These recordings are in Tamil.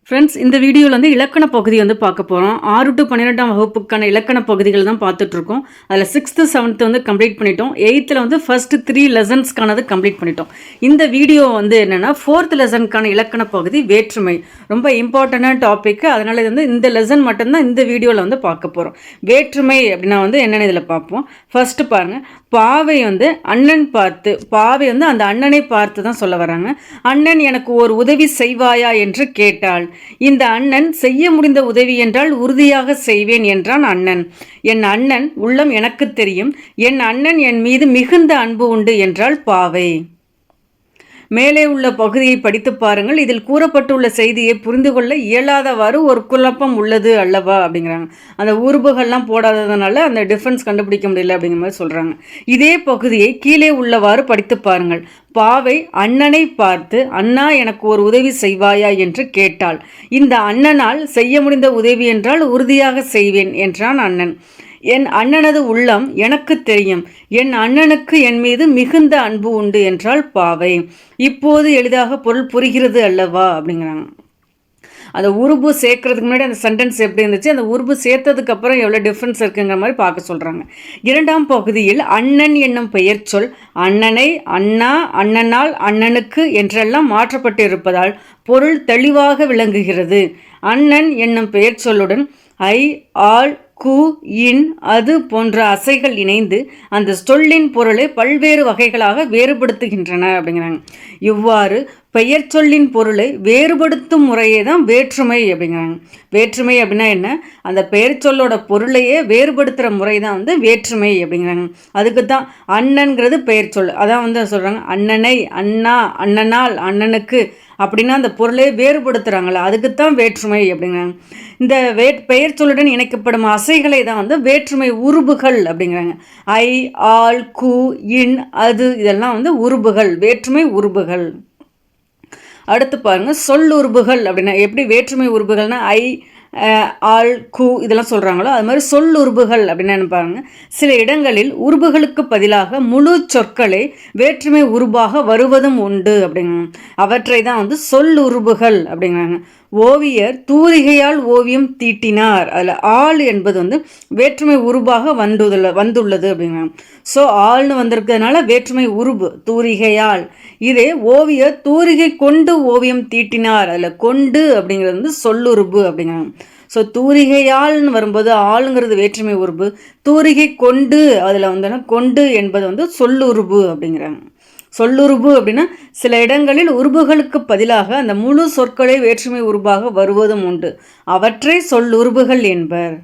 ஃப்ரெண்ட்ஸ், இந்த வீடியோவில் இலக்கண பகுதி பார்க்க போகிறோம். 6 to 12ஆம் வகுப்புக்கான இலக்கண பகுதிகள் தான் பார்த்துட்ருக்கோம். அதில் 6th 7th கம்ப்ளீட் பண்ணிட்டோம். 8th ஃபர்ஸ்ட் 3 லெசன்ஸ்க்கானது கம்ப்ளீட் பண்ணிட்டோம். இந்த வீடியோ என்னென்னா 4th லெசனுக்கான இலக்கண பகுதி வேற்றுமை. ரொம்ப இம்பார்ட்டண்டான டாபிக். அதனால் இது இந்த லெசன் மட்டும்தான் இந்த வீடியோவில் பார்க்க போகிறோம். வேற்றுமை அப்படின்னா என்னென்னு இதில் பார்ப்போம். ஃபர்ஸ்ட் பாருங்கள், பாவை அண்ணன் பார்த்து, பாவை அந்த அண்ணனை பார்த்து தான் சொல்ல வராங்க. அண்ணன் எனக்கு ஒரு உதவி செய்வாயா என்று கேட்டாள். இந்த அண்ணன் செய்ய முடிந்த உதவி என்றால் உறுதியாக செய்வேன் என்றான் அண்ணன். என் அண்ணன் உள்ளம் எனக்கு தெரியும். என் அண்ணன் என் மீது மிகுந்த அன்பு உண்டு என்றாள் பாவை. மேலே உள்ள பகுதியை படித்து பாருங்கள். இதில் கூறப்பட்டுள்ள செய்தியை புரிந்து கொள்ள இயலாதவாறு ஒரு குழப்பம் உள்ளது அல்லவா அப்படிங்கிறாங்க. அந்த உருபுகள்லாம் போடாததுனால அந்த டிஃபரன்ஸ் கண்டுபிடிக்க முடியல அப்படிங்கிற மாதிரி சொல்கிறாங்க. இதே பகுதியை கீழே உள்ளவாறு படித்து பாருங்கள். பாவை அண்ணனை பார்த்து, அண்ணா எனக்கு ஒரு உதவி செய்வாயா என்று கேட்டாள். இந்த அண்ணனால் செய்ய முடிந்த உதவி என்றால் உறுதியாக செய்வேன் என்றான் அண்ணன். என் அண்ணனது உள்ளம் எனக்கு தெரியும். என் அண்ணனுக்கு என் மீது மிகுந்த அன்பு உண்டு என்றால் பாவை. இப்போது எளிதாக பொருள் புரிகிறது அல்லவா அப்படிங்கிறாங்க. அந்த உருபு சேர்க்கறதுக்கு முன்னாடி அந்த சென்டென்ஸ் எப்படி இருந்துச்சு, அந்த உருபு சேர்த்ததுக்கு அப்புறம் எவ்வளோ டிஃப்ரென்ஸ் இருக்குங்கிற மாதிரி பார்க்க சொல்கிறாங்க. 2ஆம் பகுதியில் அண்ணன் என்னும் பெயர் சொல் அண்ணனை, அண்ணா, அண்ணனால், அண்ணனுக்கு என்றெல்லாம் மாற்றப்பட்டு இருப்பதால் பொருள் தெளிவாக விளங்குகிறது. அண்ணன் என்னும் பெயர் சொல்லுடன் ஐ, ஆள், கு, இன், அது போன்ற அசைகள் இணைந்து அந்த சொல்லின் பொருளை பல்வேறு வகைகளாக வேறுபடுத்துகின்றன அப்படிங்கிறாங்க. இவ்வாறு பெயர் சொல்லின் பொருளை வேறுபடுத்தும் முறையே தான் வேற்றுமை அப்படிங்கிறாங்க. வேற்றுமை அப்படின்னா என்ன? அந்த பெயர் சொல்லோட பொருளையே வேறுபடுத்துகிற முறை தான் வேற்றுமை அப்படிங்கிறாங்க. அதுக்கு தான் அண்ணன்கிறது பெயர் சொல். அதான் சொல்கிறாங்க அண்ணனை, அண்ணா, அண்ணனால், அண்ணனுக்கு அப்படின்னா அந்த பொருளை வேறுபடுத்துகிறாங்களே அதுக்குத்தான் வேற்றுமை அப்படிங்கிறாங்க. இந்த பெயர் சொல்லுடன் இணைக்கப்படும் அசைகளை தான் வேற்றுமை உருபுகள் அப்படிங்கிறாங்க. ஐ, ஆள், கு, இன், அது இதெல்லாம் உருபுகள், வேற்றுமை உருபுகள். அடுத்து பாருங்கள், சொல்லுறுப்புகள் அப்படின்னா எப்படி வேற்றுமை உறுப்புகள்னா ஐ, ஆள், கு இதெல்லாம் சொல்கிறாங்களோ அது மாதிரி சொல்லுறுப்புகள் அப்படின்னா பாருங்கள். சில இடங்களில் உருபுகளுக்கு பதிலாக முழு சொற்களை வேற்றுமை உருபாக வருவதும் உண்டு அப்படிங்கிறாங்க. அவற்றை தான் சொல்லுறுப்புகள் அப்படிங்கிறாங்க. ஓவியர் தூரிகையால் ஓவியம் தீட்டினார். அதில் ஆள் என்பது வேற்றுமை உருபாக வந்துள்ளது அப்படிங்கிறாங்க. ஸோ ஆள்னு வந்திருக்கிறதுனால வேற்றுமை உருபு தூரிகையால். இதே ஓவியர் தூரிகை கொண்டு ஓவியம் தீட்டினார். அதில் கொண்டு அப்படிங்கிறது சொல்லுறுப்பு அப்படிங்கிறாங்க. ஸோ தூரிகையால்னு வரும்போது ஆளுங்கிறது வேற்றுமை உருபு, தூரிகை கொண்டு அதில் கொண்டு என்பது சொல்லுறுப்பு அப்படிங்கிறாங்க. சொல்லுறுப்பு அப்படின்னா சில இடங்களில் உருபுகளுக்கு பதிலாக அந்த முழு சொற்களை வேற்றுமை உருபாக வருவதும் உண்டு. அவற்றை சொல்லுறுப்புகள் என்பர்.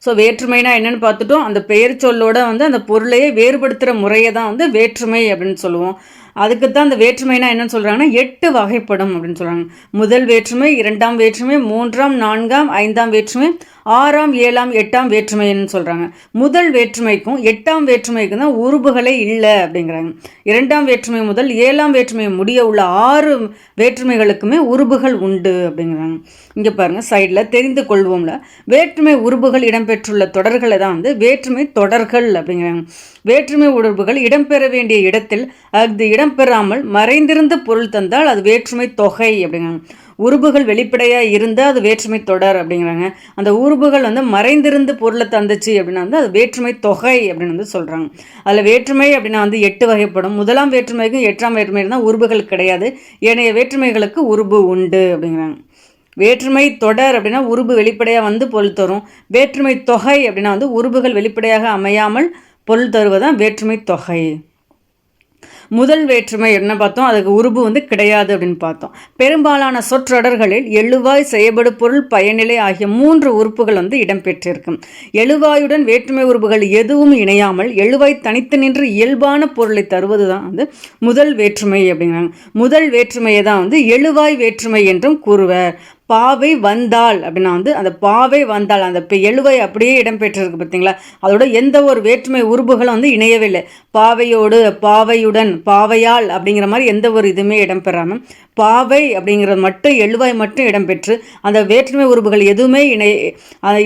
ஸோ வேற்றுமைனா என்னென்னு பார்த்துட்டோம். அந்த பெயர் சொல்லோட அந்த பொருளையே வேறுபடுத்துகிற முறையை தான் வேற்றுமை அப்படின்னு சொல்லுவோம். அதுக்கு தான் அந்த வேற்றுமைனா என்னன்னு சொல்கிறாங்கன்னா 8 வகைப்படும் அப்படின்னு சொல்கிறாங்க. முதல் வேற்றுமை, 2ஆம் வேற்றுமை, 3ஆம், 4ஆம், 5ஆம் வேற்றுமை, 6ஆம், 7ஆம், 8ஆம் வேற்றுமைன்னு சொல்கிறாங்க. முதல் வேற்றுமைக்கும் 8ஆம் வேற்றுமைக்கும் தான் உருபுகளே இல்லை அப்படிங்கிறாங்க. 2ஆம் வேற்றுமை முதல் 7ஆம் வேற்றுமை முடிய உள்ள 6 வேற்றுமைகளுக்குமே உருபுகள் உண்டு அப்படிங்கிறாங்க. இங்கே பாருங்கள் சைடில் தெரிந்து கொள்வோம்ல, வேற்றுமை உருபுகள் இடம்பெற்றுள்ள தொடர்களை தான் வேற்றுமை தொடர்கள் அப்படிங்கிறாங்க. வேற்றுமை உருபுகள் இடம்பெற வேண்டிய இடத்தில் அது இடம்பெறாமல் மறைந்திருந்த பொருள் தந்தால் அது வேற்றுமை தொகை அப்படிங்கிறாங்க. உருபுகள் வெளிப்படையாக இருந்தால் அது வேற்றுமை தொடர் அப்படிங்கிறாங்க. அந்த உருபுகள் மறைந்திருந்து பொருளை தந்துச்சு அப்படின்னா அது வேற்றுமை தொகை அப்படின்னு சொல்கிறாங்க. அதில் வேற்றுமை அப்படின்னா 8 வகைப்படும். முதலாம் வேற்றுமைக்கும் 8ஆம் வேற்றுமைக்கு தான் உருபுகள் கிடையாது. ஏனைய வேற்றுமைகளுக்கு உருபு உண்டு அப்படிங்கிறாங்க. வேற்றுமை தொடர் அப்படின்னா உருபு வெளிப்படையாக பொருள் தரும். வேற்றுமை தொகை அப்படின்னா உருபுகள் வெளிப்படையாக அமையாமல் பொருள் தருவதான் வேற்றுமை தொகை. முதல் வேற்றுமை என்ன பார்த்தோம், அதுக்கு உருபு கிடையாது அப்படின்னு பார்த்தோம். பெரும்பாலான சொற்றொடர்களில் எழுவாய், செயல்படு பொருள், பயனிலை ஆகிய 3 உறுப்புகள் இடம்பெற்றிருக்கும். எழுவாயுடன் வேற்றுமை உறுப்புகள் எதுவும் இணையாமல் எழுவாய் தனித்து நின்று இயல்பான பொருளை தருவது தான் முதல் வேற்றுமை அப்படிங்கிறாங்க. முதல் வேற்றுமையை தான் எழுவாய் வேற்றுமை என்றும் கூறுவர். பாவை வந்தாள் அப்படின்னா அந்த பாவை வந்தாள் அந்த எழுவை அப்படியே இடம்பெற்றிருக்கு பார்த்தீங்களா, அதோட எந்த ஒரு வேற்றுமை உருபுகளும் இணையவில்லை. பாவையோடு, பாவையுடன், பாவையால் அப்படிங்கிற மாதிரி எந்த ஒரு இதுவுமே இடம்பெறாமல் பாவை அப்படிங்கிறது மட்டும் எழுவாய் மட்டும் இடம்பெற்று அந்த வேற்றுமை உருபுகள் எதுவுமே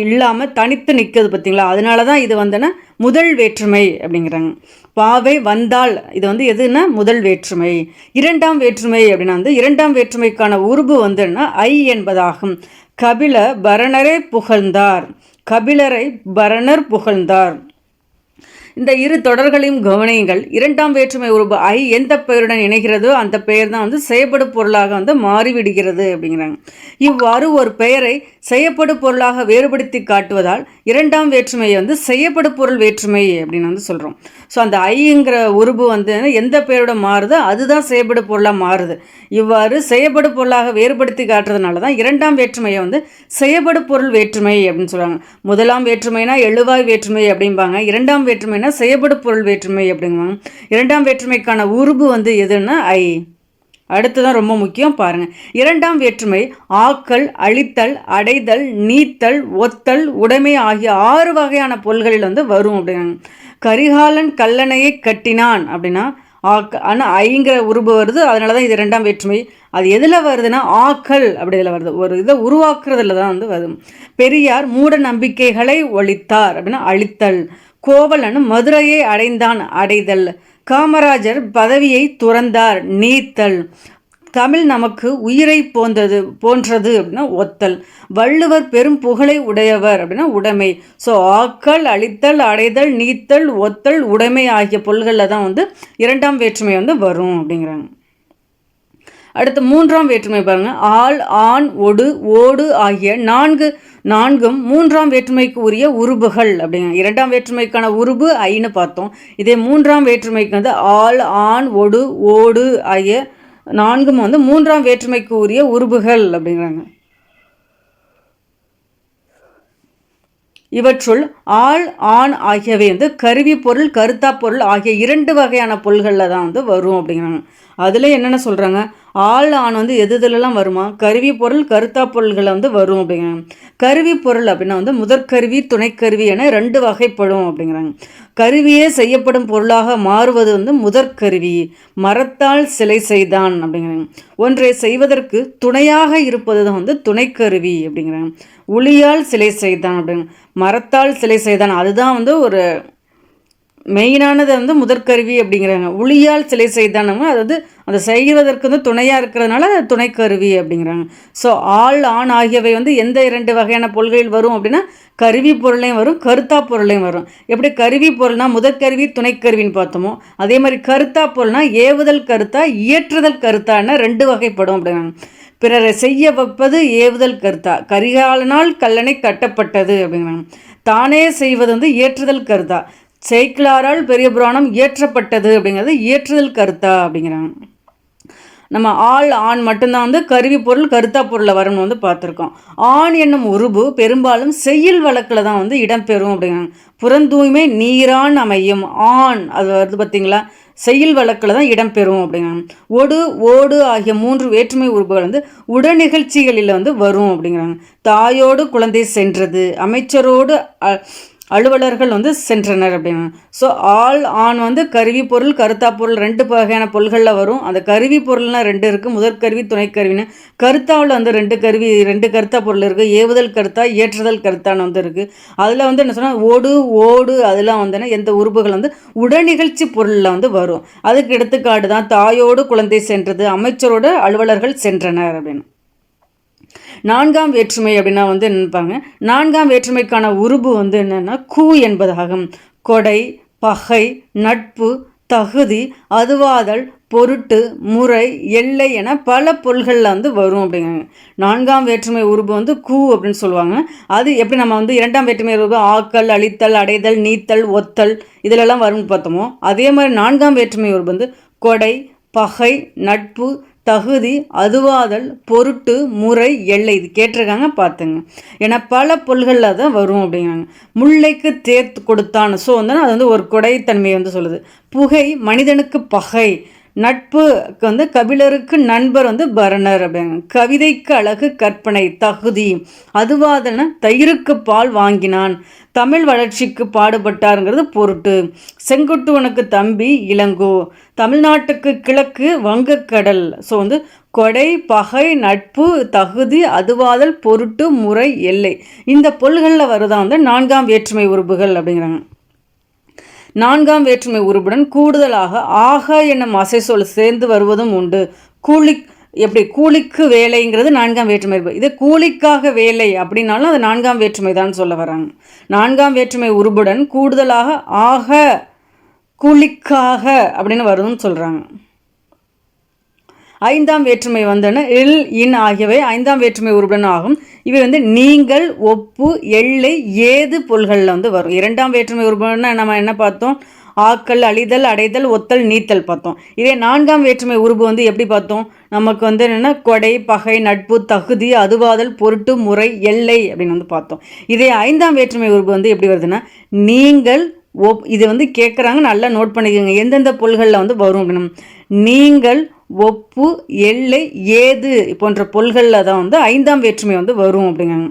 இல்லாமல் தனித்து நிற்குது பார்த்தீங்களா, அதனால தான் இது வந்துன்னா முதல் வேற்றுமை அப்படிங்கிறாங்க. பாவை வந்தால் இது வந்து எதுன்னா முதல் வேற்றுமை. இரண்டாம் வேற்றுமை அப்படின்னா வந்து இரண்டாம் வேற்றுமைக்கான உருபு வந்துன்னா ஐ என்பதாகும். கபில பரணரை புகழ்ந்தார், கபிலரை பரணர் புகழ்ந்தார். இந்த இரு தொடர்களையும் கவனியுங்கள். இரண்டாம் வேற்றுமை உருபு ஐ எந்த பெயருடன் இணைகிறதோ அந்த பெயர் தான் வந்து செய்யப்படு பொருளாக வந்து மாறிவிடுகிறது அப்படிங்கிறாங்க. இவ்வாறு ஒரு பெயரை செய்யப்படு பொருளாக வேறுபடுத்தி காட்டுவதால் இரண்டாம் வேற்றுமையை வந்து செய்யப்படு பொருள் வேற்றுமை அப்படின்னு வந்து சொல்கிறோம். ஸோ அந்த ஐங்கிற உருபு வந்து எந்த பெயரோட மாறுதோ அதுதான் செய்யப்படு பொருளாக மாறுது. இவ்வாறு செய்யப்படு பொருளாக வேறுபடுத்தி காட்டுறதுனால தான் இரண்டாம் வேற்றுமையை வந்து செய்யப்படு பொருள் வேற்றுமை அப்படின்னு சொல்கிறாங்க. முதலாம் வேற்றுமைனா எழுவாய் வேற்றுமை அப்படிம்பாங்க, இரண்டாம் வேற்றுமை செய்யப்படு பொருள் வேற்றுமை அப்படிங்குவாங்க. இரண்டாம் வேற்றுமைக்கான உருபு வந்து எதுன்னா ஐ. அடுத்துதான் ரொம்ப முக்கியம் பாருங்க. இரண்டாம் வேற்றுமை ஆக்கல், அழித்தல், அடைதல், நீத்தல், ஒத்தல், உடைமை ஆகிய 6 வகையான பொருள்களில் வந்து வரும் அப்படிங்கிறாங்க. கரிகாலன் கல்லணையை கட்டினான் அப்படின்னா ஆனால் ஐங்கிற உருபு வருது, அதனால தான் இது இரண்டாம் வேற்றுமை. அது எதில் வருதுன்னா ஆக்கல் அப்படி இதில் வருது, ஒரு இதை உருவாக்குறதுல தான் வந்து வருது. பெரியார் மூட நம்பிக்கைகளை ஒழித்தார் அப்படின்னா அழித்தல். கோவலன் மதுரையை அடைந்தான் அடைதல். காமராஜர் பதவியை துறந்தார் நீத்தல். தமிழ் நமக்கு உயிரை போன்றது அப்படின்னா ஒத்தல். வள்ளுவர் பெரும் புகழை உடையவர் அப்படின்னா உடைமை. ஸோ ஆக்கல், அழித்தல், அடைதல், நீத்தல், ஒத்தல், உடைமை ஆகிய பொருள்களில் தான் வந்து இரண்டாம் வேற்றுமை வந்து வரும் அப்படிங்கிறாங்க. அடுத்து மூன்றாம் வேற்றுமை பாருங்க. ஆள், ஆண், ஒடு, ஓடு ஆகிய நான்கும் மூன்றாம் வேற்றுமைக்கு உரிய உருபுகள் அப்படிங்க. இரண்டாம் வேற்றுமைக்கான உருபு ஐன்னு பார்த்தோம். இதே மூன்றாம் வேற்றுமைக்கு வந்து ஆள், ஆண், ஒடு, ஓடு ஆகிய 4ம் வந்து மூன்றாம் வேற்றுமைக்கு உரிய உருபுகள் அப்படிங்கிறாங்க. இவற்றுள் ஆள், ஆண் ஆகியவை வந்து கருவி பொருள், கருத்தா பொருள் ஆகிய 2 வகையான பொருள்களில் தான் வந்து வரும் அப்படிங்கிறாங்க. அதில் என்னென்ன சொல்கிறாங்க, ஆள், ஆண் வந்து எதுலலாம் வருமா, கருவி பொருள், கருத்தா பொருள்களை வந்து வரும் அப்படிங்கிறாங்க. கருவி பொருள் அப்படின்னா வந்து முதற்கருவி, துணைக்கருவி என 2 வகைப்படும் அப்படிங்கிறாங்க. கருவியே செய்யப்படும் பொருளாக மாறுவது வந்து முதற்கருவி. மரத்தால் சிலை செய்தான் அப்படிங்கிறாங்க. ஒன்றை செய்வதற்கு துணையாக இருப்பது தான் வந்து துணைக்கருவி அப்படிங்கிறாங்க. உளியால் சிலை செய்தான் அப்படிங்க. மரத்தால் சிலை செய்தான் அதுதான் வந்து ஒரு மெயினானது வந்து முதற்கருவி அப்படிங்கிறாங்க. உளியால் சிலை செய்தானவங்க அதாவது அதை செய்வதற்கு வந்து துணையாக இருக்கிறதுனால அது துணைக்கருவி அப்படிங்கிறாங்க. ஸோ ஆள், ஆண் ஆகியவை வந்து எந்த 2 வகையான பொருள்களில் வரும் அப்படின்னா கருவி பொருளையும் வரும், கருத்தா பொருளையும் வரும். எப்படி கருவி பொருள்னா முதற்கருவி, துணைக்கருவின்னு பார்த்தோமோ அதே மாதிரி கருத்தா பொருள்னா ஏவுதல் கருத்தா, இயற்றுதல் கருத்தான்னு 2 வகைப்படும் அப்படிங்கிறாங்க. பிறரை செய்ய வைப்பது ஏவுதல் கருத்தா. கரிகாலனால் கல்லணை கட்டப்பட்டது அப்படிங்கிறாங்க. தானே செய்வது வந்து ஏற்றுதல் கருத்தா. சேக்கிழாரால் பெரிய புராணம் இயற்றப்பட்டது அப்படிங்கிறது இயற்றுதல் கருத்தா அப்படிங்கிறாங்க. நம்ம ஆள், ஆண் மட்டும்தான் வந்து கருவி பொருள், கருத்தா பொருளில் வரணும்னு வந்து பார்த்துருக்கோம். ஆண் என்னும் உருபு பெரும்பாலும் செய்யுள் வழக்கில் தான் வந்து இடம்பெறும் அப்படிங்கிறாங்க. புறந்தூய்மை நீரான் அமையும் ஆண் அது வருது பார்த்தீங்களா, செய்யுள் வழக்கில் தான் இடம்பெறும் அப்படிங்கிறாங்க. ஒடு, ஓடு ஆகிய 3 வேற்றுமை உறுப்புகள் வந்து உடனிகழ்ச்சிகளில் வந்து வரும் அப்படிங்கிறாங்க. தாயோடு குழந்தை சென்றது, அமைச்சரோடு அலுவலர்கள் வந்து சென்றனர் அப்படின்னா. ஸோ ஆள், ஆண் வந்து கருவி பொருள், கருத்தா பொருள் 2 வகையான பொருள்களில் வரும். அந்த கருவி பொருள்னால் 2 இருக்குது, முதற்கருவி, துணைக்கருவின்னு. கருத்தாவில் வந்து 2 கருத்தா பொருள் இருக்குது, ஏவுதல் கருத்தா, இயற்றுதல் கருத்தான்னு வந்து இருக்குது. அதில் வந்து என்ன சொன்னால் ஒடு, ஓடு அதெல்லாம் வந்து எந்த உறுப்புகள் வந்து உடனிகழ்ச்சி பொருளில் வந்து வரும். அதுக்கு எடுத்துக்காட்டு தான் தாயோடு குழந்தை சென்றது, அமைச்சரோடு அலுவலர்கள் சென்றனர் அப்படின்னு. 4ஆம் வேற்றுமை அப்படின்னா வந்து நினைப்பாங்க. 4ஆம் வேற்றுமைக்கான உருபு வந்து என்னென்னா கூ என்பதாகும். கொடை, பகை, நட்பு, தகுதி, அதுவாதல், பொருட்டு, முறை, எல்லை என பல பொருள்களில் வந்து வரும் அப்படிங்கிறாங்க. 4ஆம் வேற்றுமை உருபு வந்து கூ அப்படின்னு சொல்லுவாங்க. அது எப்படி நம்ம வந்து 2ஆம் வேற்றுமை உருபு ஆக்கல், அழித்தல், அடைதல், நீத்தல், ஒத்தல் இதிலெல்லாம் வரும்னு பார்த்தோமோ அதே மாதிரி 4ஆம் வேற்றுமை உருபு வந்து கொடை, பகை, நட்பு, தகுதி, அதுவாதல், பொருட்டு, முறை, எல்லை இது கேட்டிருக்காங்க பார்த்துங்க. ஏன்னா பல பொருள்களில் தான் வரும் அப்படிங்கிறாங்க. முல்லைக்கு தேர்த்து கொடுத்தான். ஸோ வந்து அது வந்து ஒரு கொடைத்தன்மையை வந்து சொல்லுது. புகை மனிதனுக்கு பகை, நட்புக்கு வந்து கபிலருக்கு நண்பர் வந்து பரணர் அப்படிங்க. கவிதைக்கு அழகு கற்பனை தகுதி அதுவாதன தயிருக்கு பால் வாங்கினான் தமிழ் வளர்ச்சிக்கு பாடுபட்டாருங்கிறது பொருட்டு. செங்குட்டுவனுக்கு தம்பி இளங்கோ தமிழ்நாட்டுக்கு கிழக்கு வங்கக்கடல். ஸோ வந்து கொடை பகை நட்பு தகுதி அதுவாதல் பொருட்டு முறை எல்லை இந்த பொருள்களில் வருதான் வந்து 4ஆம் வேற்றுமை உறுப்புகள் அப்படிங்கிறாங்க. 4ஆம் வேற்றுமை உறுப்புடன் கூடுதலாக ஆக என்னும் அசைச்சொல் சேர்ந்து வருவதும் உண்டு. கூலி எப்படி கூலிக்கு வேலைங்கிறது 4ஆம் வேற்றுமை உறுப்பு. இது கூலிக்காக வேலை அப்படின்னாலும் அது 4ஆம் வேற்றுமை தான் சொல்ல வராங்க. 4ஆம் வேற்றுமை உறுப்புடன் கூடுதலாக ஆக கூலிக்காக அப்படின்னு வருதுன்னு சொல்கிறாங்க. 5ஆம் வேற்றுமை வந்தன இல் இன் ஆகியவை 5ஆம் வேற்றுமை உறுப்புடன் ஆகும். இவை வந்து நீங்கள் ஒப்பு எல்லை ஏது பொருள்களில் வந்து வரும். 2ஆம் வேற்றுமை உறுப்புன்னா நம்ம என்ன பார்த்தோம்? ஆக்கல் அழிதல் அடைதல் ஒத்தல் நீத்தல் பார்த்தோம். இதே 4ஆம் வேற்றுமை உறுப்பு வந்து எப்படி பார்த்தோம்? நமக்கு வந்து என்னென்னா கொடை பகை நட்பு தகுதி அதுவாதல் பொருட்டு முறை எல்லை அப்படின்னு வந்து பார்த்தோம். இதே 5ஆம் வேற்றுமை உறுப்பு வந்து எப்படி வருதுன்னா நீங்கள் இது வந்து கேட்குறாங்க, நல்லா நோட் பண்ணிக்கோங்க எந்தெந்த பொருள்களில் வந்து வரும் அப்படின்னு. நீங்கள் ஒப்பு எல்லை ஏது போன்ற பொருள்களில் தான் வந்து 5ஆம் வேற்றுமை வந்து வரும் அப்படிங்காங்க.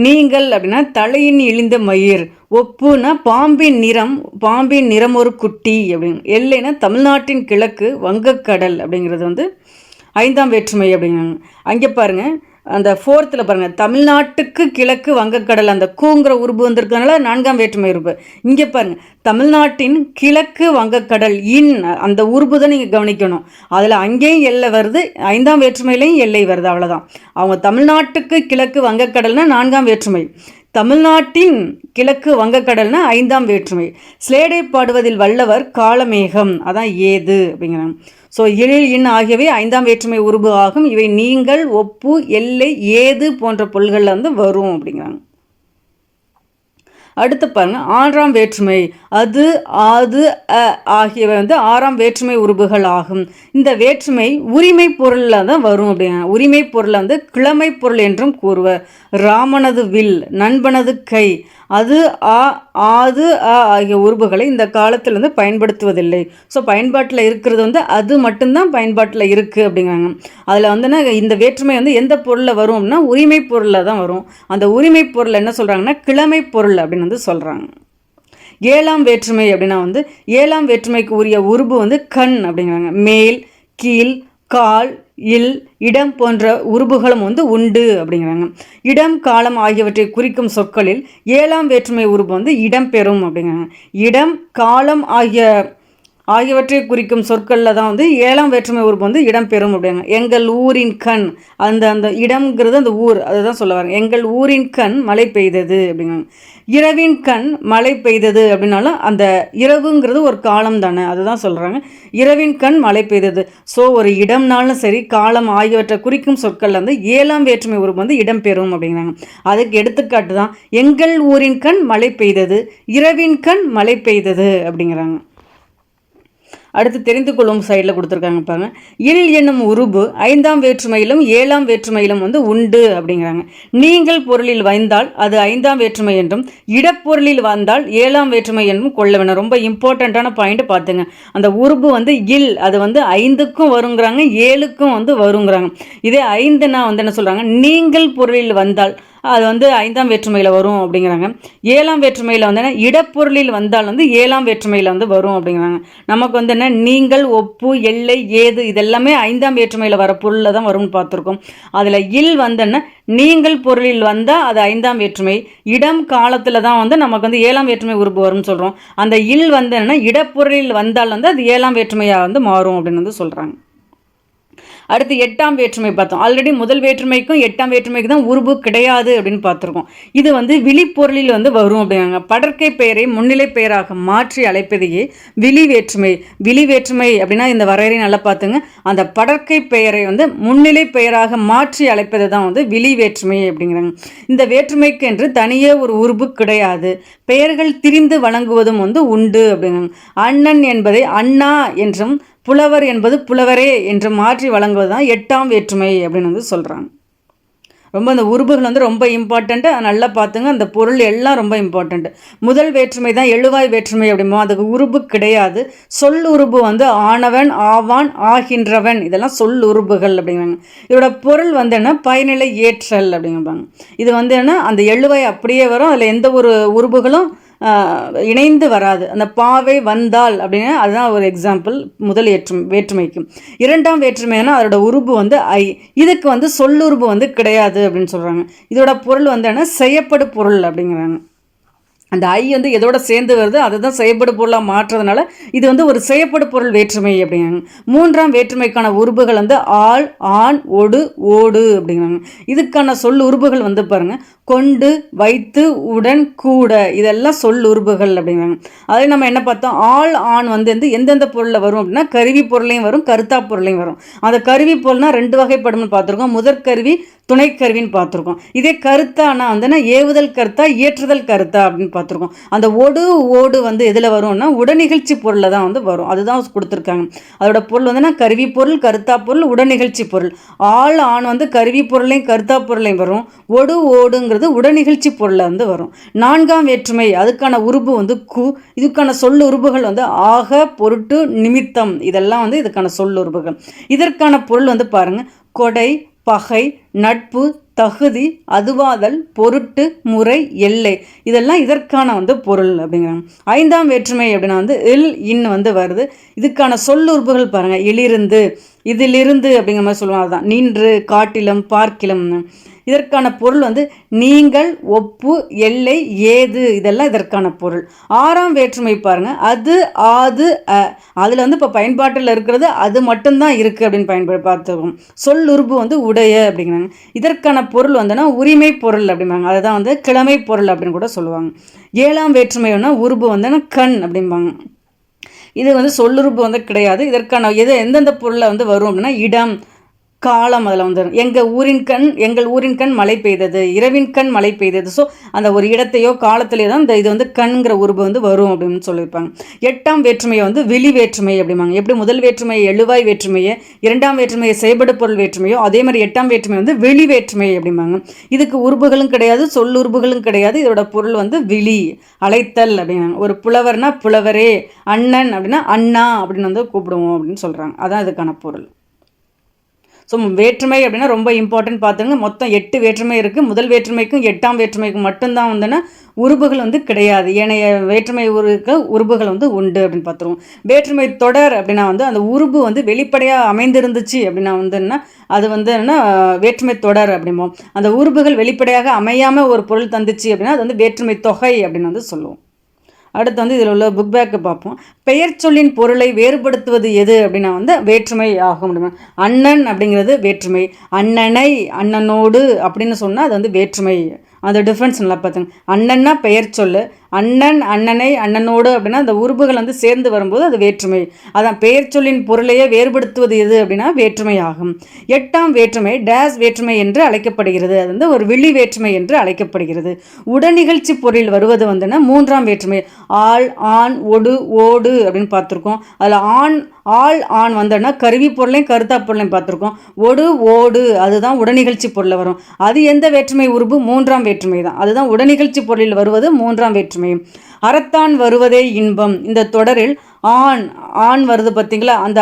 நீங்கள் அப்படின்னா தலையின் இழிந்த மயிர், ஒப்புனா பாம்பின் நிறம் ஒரு குட்டி அப்படின்னு, எல்லைனா தமிழ்நாட்டின் கிழக்கு வங்கக்கடல் அப்படிங்கிறது வந்து 5ஆம் வேற்றுமை அப்படிங்காங்க. அங்கே பாருங்கள் அந்த 4th பாருங்கள் தமிழ்நாட்டுக்கு கிழக்கு வங்கக்கடல் அந்த கூங்கிற உறுப்பு வந்திருக்கிறதுனால 4ஆம் வேற்றுமை உறுப்பு. இங்கே பாருங்கள் தமிழ்நாட்டின் கிழக்கு வங்கக்கடல் இன் அந்த உறுப்பு தான் நீங்கள் கவனிக்கணும். அதில் அங்கேயும் எல்லை வருது 5ஆம் வேற்றுமையிலையும் எல்லை வருது, அவ்வளோதான். அவங்க தமிழ்நாட்டுக்கு கிழக்கு வங்கக்கடல்னா 4ஆம் வேற்றுமை, தமிழ்நாட்டின் கிழக்கு வங்கக்கடல்னா 5ஆம் வேற்றுமை. ஸ்லேடை பாடுவதில் வல்லவர் காலமேகம் அதான் ஏது அப்படிங்கிறாங்க. ஸோ இல் இன் ஆகியவை 5ஆம் வேற்றுமை உருபு ஆகும். இவை நீங்கள் ஒப்பு எல்லை ஏது போன்ற பொருள்களில் வந்து வரும் அப்படிங்கிறாங்க. அடுத்து பாருங்க 6ஆம் வேற்றுமை அது ஆது அ ஆகியவை வந்து 6ஆம் வேற்றுமை உருபுகள் ஆகும். இந்த வேற்றுமை உரிமை பொருளில் தான் வரும் அப்படிங்க. உரிமை பொருளை வந்து கிழமை பொருள் என்றும் கூறுவர். ராமனது வில், நண்பனது கை, அது ஆது அ ஆகிய உருபுகளை இந்த காலத்தில் வந்து பயன்படுத்துவதில்லை. ஸோ பயன்பாட்டில் இருக்கிறது வந்து அது மட்டும்தான் பயன்பாட்டில் இருக்குது அப்படிங்கிறாங்க. அதில் வந்துன்னா இந்த வேற்றுமை வந்து எந்த பொருளில் வரும் அப்படின்னா உரிமை பொருளில் தான் வரும். அந்த உரிமை பொருள் என்ன சொல்கிறாங்கன்னா கிழமை பொருள் அப்படின்னு வந்து சொல்கிறாங்க. 7ஆம் வேற்றுமை அப்படின்னா வந்து 7ஆம் வேற்றுமைக்கு உரிய உருபு வந்து கண் அப்படிங்கிறாங்க. மேல், கீழ், கால், இல், இடம் போன்ற உருபுகளும் வந்து உண்டு அப்படிங்கிறாங்க. இடம் காலம் ஆகியவற்றை குறிக்கும் சொற்களில் 7ஆம் வேற்றுமை உருபு வந்து இடம்பெறும் அப்படிங்கிறாங்க. இடம் காலம் ஆகியவற்றை குறிக்கும் சொற்களில் தான் வந்து 7ஆம் வேற்றுமை உருபு வந்து இடம்பெறும் அப்படிங்க. எங்கள் ஊரின் கண் அந்த இடம்ங்கிறது அந்த ஊர் அதை தான் சொல்ல வராங்க. எங்கள் ஊரின் கண் மழை பெய்தது அப்படிங்கிறாங்க. இரவின் கண் மழை பெய்தது அப்படின்னாலும் அந்த இரவுங்கிறது ஒரு காலம் தானே, அதை தான் சொல்கிறாங்க. இரவின் கண் மழை பெய்தது. ஸோ ஒரு இடம்னாலும் சரி காலம் ஆகியவற்றை குறிக்கும் சொற்களில் வந்து 7ஆம் வேற்றுமை உருபு வந்து இடம்பெறும் அப்படிங்கிறாங்க. அதுக்கு எடுத்துக்காட்டு தான் எங்கள் ஊரின் கண் மழை பெய்தது, இரவின் கண் மழை பெய்தது அப்படிங்கிறாங்க. அடுத்து தெரிந்து கொள்ளும் சைடில் கொடுத்துருக்காங்க பாருங்க. இல் என்னும் உருபு 5ஆம் வேற்றுமையிலும் 7ஆம் வேற்றுமையிலும் வந்து உண்டு அப்படிங்கிறாங்க. நீங்கள் பொருளில் வந்தால் அது 5ஆம் வேற்றுமை என்றும் இடப்பொருளில் வந்தால் 7ஆம் வேற்றுமை என்றும் கொள்ள வேணும். ரொம்ப இம்பார்ட்டண்ட்டான பாயிண்ட் பார்த்துங்க. அந்த உருபு வந்து இல் அது வந்து 5க்கும் வருங்கிறாங்க 7க்கும் வந்து வருங்கிறாங்க. இதே 5னா வந்து என்ன சொல்கிறாங்க நீங்கள் பொருளில் வந்தால் அது வந்து 5ஆம் வேற்றுமையில் வரும் அப்படிங்கிறாங்க. 7ஆம் வேற்றுமையில் வந்து என்ன இடப்பொருளில் வந்தால் வந்து 7ஆம் வேற்றுமையில் வந்து வரும் அப்படிங்கிறாங்க. நமக்கு வந்து என்ன நீங்கள் ஒப்பு எல்லை ஏது இதெல்லாமே 5ஆம் வேற்றுமையில் வர பொருளில் தான் வரும்னு பார்த்துருக்கோம். அதில் இல் வந்தன்னா நீங்கள் பொருளில் வந்தால் அது 5ஆம் வேற்றுமை, இடம் காலத்தில் தான் வந்து நமக்கு வந்து 7ஆம் வேற்றுமை உருபு வரும்னு சொல்கிறோம். அந்த இல் வந்தன்னா இடப்பொருளில் வந்தால் வந்து அது 7ஆம் வேற்றுமையாக வந்து மாறும் அப்படின்னு வந்து சொல்கிறாங்க. அடுத்து 8ஆம் வேற்றுமை பார்த்தோம். ஆல்ரெடி முதல் வேற்றுமைக்கும் 8ஆம் வேற்றுமைக்கு தான் உருபு கிடையாது அப்படின்னு பார்த்துருக்கோம். இது வந்து விழிப்பொருளில் வந்து வரும் அப்படிங்கிறாங்க. படற்கை பெயரை முன்னிலை பெயராக மாற்றி அழைப்பதையே விழி வேற்றுமை. விழி வேற்றுமை அப்படின்னா இந்த வரையறை நல்லா பார்த்துங்க. அந்த படற்கை பெயரை வந்து முன்னிலை பெயராக மாற்றி அழைப்பது தான் வந்து விழி வேற்றுமை அப்படிங்கிறாங்க. இந்த வேற்றுமைக்கு என்று தனியே ஒரு உருபு கிடையாது. பெயர்கள் திரிந்து வழங்குவதும் வந்து உண்டு அப்படிங்கிறாங்க. அண்ணன் என்பதை அண்ணா என்றும் புலவர் என்பது புலவரே என்று மாற்றி வழங்குவது தான் 8ஆம் வேற்றுமை அப்படின்னு வந்து சொல்கிறாங்க. ரொம்ப அந்த உருபுகள் வந்து ரொம்ப இம்பார்ட்டண்ட்டு. நல்லா பார்த்துங்க. அந்த பொருள் எல்லாம் ரொம்ப இம்பார்ட்டண்ட்டு. முதல் வேற்றுமை தான் எழுவாய் வேற்றுமை அப்படிம்போம். அதுக்கு உருபு கிடையாது. சொல் உருபு வந்து ஆனவன், ஆவான், ஆகின்றவன், இதெல்லாம் சொல் உருபுகள் அப்படிங்கிறாங்க. இதோட பொருள் வந்து என்ன, பயனிலை ஏற்றல் அப்படிங்கிறாங்க. இது வந்து என்ன, அந்த எழுவாய் அப்படியே வரும். அதில் எந்த ஒரு உருபுகளும் இணைந்து வராது. அந்த பாவை வந்தால் அப்படின்னு அதுதான் ஒரு எக்ஸாம்பிள் முதல் வேற்றுமைக்கு. இரண்டாம் வேற்றுமைனா அதோட உருபு வந்து ஐ. இதுக்கு வந்து சொல்லுருபு வந்து கிடையாது அப்படின்னு சொல்கிறாங்க. இதோட பொருள் வந்து என்ன, செய்யப்படு பொருள் அப்படிங்கிறாங்க. அந்த ஐ வந்து எதோட சேர்ந்து வருது, அதை தான் செய்யப்படு பொருளாக மாற்றுறதுனால இது வந்து ஒரு செய்யப்படு பொருள் வேற்றுமை அப்படிங்கிறாங்க. மூன்றாம் வேற்றுமைக்கான உருபுகள் வந்து ஆள், ஆண், ஒடு, ஓடு அப்படிங்கிறாங்க. இதுக்கான சொல் உருபுகள் வந்து பாருங்க, கொண்டு, வைத்து, உடன், கூட, இதெல்லாம் சொல் உருபுகள் அப்படிங்கிறாங்க. அதே நம்ம என்ன பார்த்தோம், ஆள், ஆண் வந்து எந்தெந்த பொருளில் வரும் அப்படின்னா கருவி பொருளையும் வரும், கருத்தா பொருளையும் வரும். அந்த கருவி பொருள்னா ரெண்டு வகைப்படும்னு பார்த்துருக்கோம். முதற்கருவி, துணைக்கருவின்னு பார்த்துருக்கோம். இதே கருத்தானா வந்துன்னா ஏவுதல் கருத்தா, இயற்றுதல் கருத்தா அப்படின்னு பார்த்துருக்கோம். அந்த ஒடு, ஓடு வந்து எதில் வரும்னா உடனிகழ்ச்சி பொருளில் தான் வந்து வரும். அதுதான் கொடுத்துருக்காங்க. அதோட பொருள் வந்துன்னா கருவி பொருள், கருத்தா பொருள், உடனிகழ்ச்சி பொருள். ஆள், ஆண் வந்து கருவி பொருளையும் கருத்தா பொருளையும் வரும். ஒடு, ஓடுங்கிறது உடனிகழ்ச்சி பொருளில் வந்து வரும். நான்காம் வேற்றுமை, அதுக்கான உருபு வந்து கு. இதுக்கான சொல் உருபுகள் வந்து ஆக, பொருட்டு, நிமித்தம், இதெல்லாம் வந்து இதுக்கான சொல் உருபுகள். இதற்கான பொருள் வந்து பாருங்க, கொடை, பகை, நட்பு, தகுதி, அதுவாதல், பொருட்டு, முறை, எல்லை, இதெல்லாம் இதற்கான வந்து பொருள் அப்படிங்கிறாங்க. ஐந்தாம் வேற்றுமை அப்படின்னா வந்து இல், இன் வந்து வருது. இதுக்கான சொல்லுறுப்புகள் பாருங்க, இலிருந்து, இதிலிருந்து அப்படிங்கிற மாதிரி சொல்லுவாங்க. அதுதான் நின்று, காட்டிலும், பார்க்கிலும். இதற்கான பொருள் வந்து நீங்கள், ஒப்பு, எல்லை, ஏது, இதெல்லாம் இதற்கான பொருள். ஆறாம் வேற்றுமை பாருங்க, அது, ஆது, அதில் வந்து இப்போ பயன்பாட்டில் இருக்கிறது அது மட்டும்தான் இருக்குது அப்படின்னு பார்த்துருக்கோம். சொல்லுறுப்பு வந்து உடைய அப்படிங்கிறாங்க. இதற்கான பொருள் வந்துன்னா உரிமை பொருள் அப்படிம்பாங்க. அதுதான் வந்து கிழமை பொருள் அப்படின்னு கூட சொல்லுவாங்க. ஏழாம் வேற்றுமைன்னா உருபு வந்துன்னா கண் அப்படிம்பாங்க. இது வந்து சொல்லுறுப்பு வந்து கிடையாது. இதற்கான எந்தெந்த பொருளில் வந்து வரும் அப்படின்னா இடம், காலம் அதில் வந்துடும். எங்கள் ஊரின் கண் மழை பெய்தது, இரவின் கண் மழை பெய்தது. ஸோ அந்த ஒரு இடத்தையோ காலத்திலேயோ தான் இந்த இது வந்து கண்கிற உருவு வந்து வரும் அப்படின்னு சொல்லியிருப்பாங்க. எட்டாம் வேற்றுமையை வந்து வெளி வேற்றுமை அப்படிம்பாங்க. எப்படி முதல் வேற்றுமையை எழுவாய் வேற்றுமையை, இரண்டாம் வேற்றுமையை செய்படு பொருள் வேற்றுமையோ அதே மாதிரி எட்டாம் வேற்றுமை வந்து வெளி வேற்றுமை அப்படிம்பாங்க. இதுக்கு உருபுகளும் கிடையாது, சொல்லுறுப்புகளும் கிடையாது. இதோட பொருள் வந்து விழி, அழைத்தல் அப்படின்னாங்க. ஒரு புலவர்னா புலவரே, அண்ணன் அப்படின்னா அண்ணா அப்படின்னு வந்து கூப்பிடுவோம் அப்படின்னு சொல்கிறாங்க. அதான் இதுக்கான பொருள். ஸோ வேற்றுமை அப்படின்னா ரொம்ப இம்பார்ட்டன்ட் பார்த்துங்க. மொத்தம் 8 வேற்றுமை இருக்குது. முதல் வேற்றுமைக்கும் எட்டாம் வேற்றுமைக்கும் மட்டும்தான் வந்துன்னா உருபுகள் வந்து கிடையாது. ஏனைய வேற்றுமை உருபுகள் வந்து உண்டு அப்படின்னு பார்த்துருவோம். வேற்றுமை தொடர் அப்படின்னா வந்து அந்த உருபு வந்து வெளிப்படையாக அமைந்திருந்துச்சு அப்படின்னா வந்துன்னா அது வந்து என்ன வேற்றுமை தொடர் அப்படிம்போம். அந்த உருபுகள் வெளிப்படையாக அமையாமல் ஒரு பொருள் தந்துச்சு அப்படின்னா அது வந்து வேற்றுமை தொகை அப்படின்னு வந்து சொல்லுவோம். அடுத்து வந்து இதில் உள்ள புக் பேக்கை பார்ப்போம். பெயர் சொல்லின் பொருளை வேறுபடுத்துவது எது அப்படின்னா வந்து வேற்றுமை ஆகும். அண்ணன் அப்படிங்கிறது வேற்றுமை. அண்ணனை, அண்ணனோடு அப்படின்னு சொன்னால் அது வந்து வேற்றுமை. அந்த டிஃப்ரென்ஸ் நல்லா பார்த்துங்க. அண்ணன்னா பெயர் சொல்லு, அண்ணன், அண்ணனை, அண்ணனோடு அப்படின்னா அந்த உருபுகள் வந்து சேர்ந்து வரும்போது அது வேற்றுமை. அதான் பெயர் சொல்லின் பொருளையே வேறுபடுத்துவது எது அப்படின்னா வேற்றுமை ஆகும். எட்டாம் வேற்றுமை டேஸ் வேற்றுமை என்று அழைக்கப்படுகிறது. அது வந்து ஒரு விழி வேற்றுமை என்று அழைக்கப்படுகிறது. உடனிகழ்ச்சி பொருளில் வருவது வந்துன்னா மூன்றாம் வேற்றுமை. ஆள், ஆண், ஒடு, ஓடு அப்படின்னு பார்த்துருக்கோம். அதில் ஆள், ஆண் வந்தோன்னா கருவி பொருளையும் கருத்தா பொருளையும் பார்த்துருக்கோம். ஒடு, ஓடு அதுதான் உடனிகழ்ச்சி பொருளில் வரும். அது எந்த வேற்றுமை உருபு? மூன்றாம் வேற்றுமை தான். அதுதான் உடனிகழ்ச்சி பொருளில் வருவது மூன்றாம் வேற்றுமை. அறத்தான் வருவதே இன்பம். இந்த தொடரில் ஆண் வருது பார்த்தீங்களா? அந்த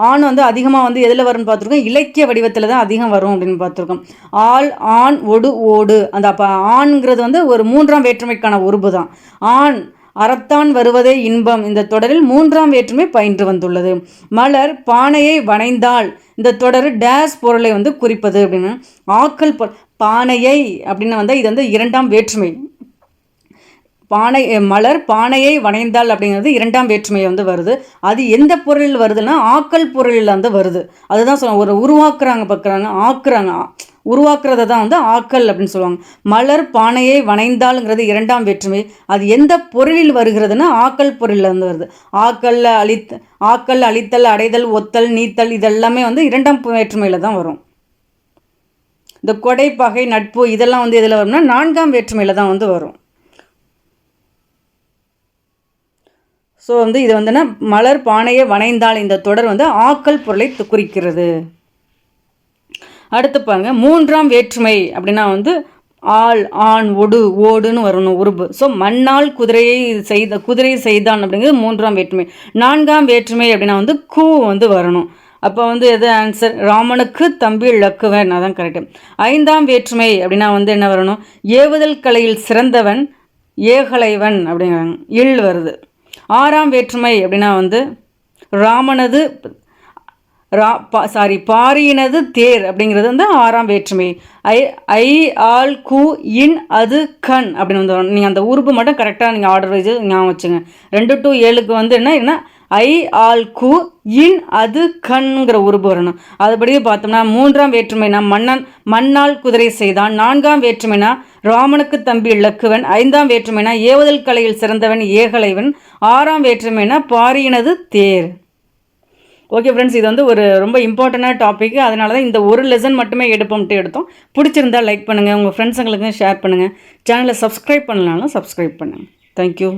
ஆண் வந்து அதிகமாக வந்து எதில் வரும்னு பார்த்துருக்கோம், இலக்கிய வடிவத்தில் தான் அதிகம் வரும் அப்படின்னு பார்த்துருக்கோம். ஆள், ஆண், ஒடு, ஓடு. அந்த அப்போ ஆண்கிறது வந்து ஒரு மூன்றாம் வேற்றுமைக்கான உருபு தான். ஆண் அறத்தான் வருவதே இன்பம் இந்த தொடரில் மூன்றாம் வேற்றுமை பயின்று வந்துள்ளது. மலர் பானையை வணைந்தால் இந்த தொடர் டேஸ் பொருளை வந்து குறிப்பது அப்படின்னு ஆக்கல் பானையை அப்படின்னு வந்தால் இது வந்து இரண்டாம் வேற்றுமை. மலர் பானையை வணைந்தால் அப்படிங்கிறது இரண்டாம் வேற்றுமையை வந்து வருது. அது எந்த பொருளில் வருதுன்னா ஆக்கல் பொருளில் வந்து வருது. அதுதான் சொல்லுவாங்க, ஒரு உருவாக்குறாங்க பார்க்குறாங்க, ஆக்குறாங்க, உருவாக்குறத தான் வந்து ஆக்கல் அப்படின்னு சொல்லுவாங்க. மலர் பானையை வணைந்தாலுங்கிறது இரண்டாம் வேற்றுமை. அது எந்த பொருளில் வருகிறதுனா ஆக்கல் பொருளில் வந்து வருது. ஆக்கல், அழித்தல், அடைதல், ஒத்தல், நீத்தல் இதெல்லாமே வந்து இரண்டாம் வேற்றுமையில் தான் வரும். இந்த கொடை, பகை, நட்பு இதெல்லாம் வந்து இதில் வரும்னா நான்காம் வேற்றுமையில் தான் வந்து வரும். ஸோ வந்து இது வந்துன்னா மலர் பானையை வணைந்தால் இந்த தொடர் வந்து ஆக்கல் பொருளை குறிக்கிறது. அடுத்து பாருங்கள், மூன்றாம் வேற்றுமை அப்படின்னா வந்து ஆள், ஆண், ஒடு, ஓடுன்னு வரணும் உருபு. ஸோ மண்ணால் குதிரையை செய்தான் அப்படிங்கிறது மூன்றாம் வேற்றுமை. நான்காம் வேற்றுமை அப்படின்னா வந்து கூ வந்து வரணும். அப்போ வந்து எது ஆன்சர்? ராமனுக்கு தம்பி இலக்குவன், அதான் கரெக்டு. ஐந்தாம் வேற்றுமை அப்படின்னா வந்து என்ன வரணும்? ஏவுதல் கலையில் சிறந்தவன் ஏகலைவன் அப்படிங்கிறாங்க, இல் வருது. ஆறாம் வேற்றுமை அப்படின்னா வந்து ராமனது பாரியினது தேர் அப்படிங்கிறது வந்து ஆறாம் வேற்றுமை. ஐ ஆல் கு இன் அது கண் அப்படின்னு வந்து வரணும். நீங்கள் அந்த உறுப்பு மட்டும் கரெக்டாக நீங்கள் ஆர்டர் வைஸ் ஞாபகம் வச்சுங்க. 2 to 7க்கு வந்து என்ன ஐ ஆல் கு இன் அது கண்ங்கிற உறுப்பு வரணும். அதுபடியே பார்த்தோம்னா மூன்றாம் வேற்றுமைனா மண்ணால் குதிரை செய்தான். நான்காம் வேற்றுமைனா ராமனுக்கு தம்பி இலக்குவன். ஐந்தாம் வேற்றுமைனா ஏவுதல் கலையில் சிறந்தவன் ஏகலைவன். ஆறாம் வேற்றுமைனா பாரியினது தேர். ஓகே ஃப்ரெண்ட்ஸ், இது வந்து ஒரு ரொம்ப இம்பார்ட்டண்டான டாபிக். அதனால தான் இந்த ஒரு லெசன் மட்டுமே எடுத்தோம். பிடிச்சிருந்தால் லைக் பண்ணுங்கள், உங்கள் ஃப்ரெண்ட்ஸுங்களுக்கு ஷேர் பண்ணுங்கள். சேனலை சப்ஸ்கிரைப் பண்ணலனாலும் சப்ஸ்கிரைப் பண்ணுங்கள். தேங்க்யூ.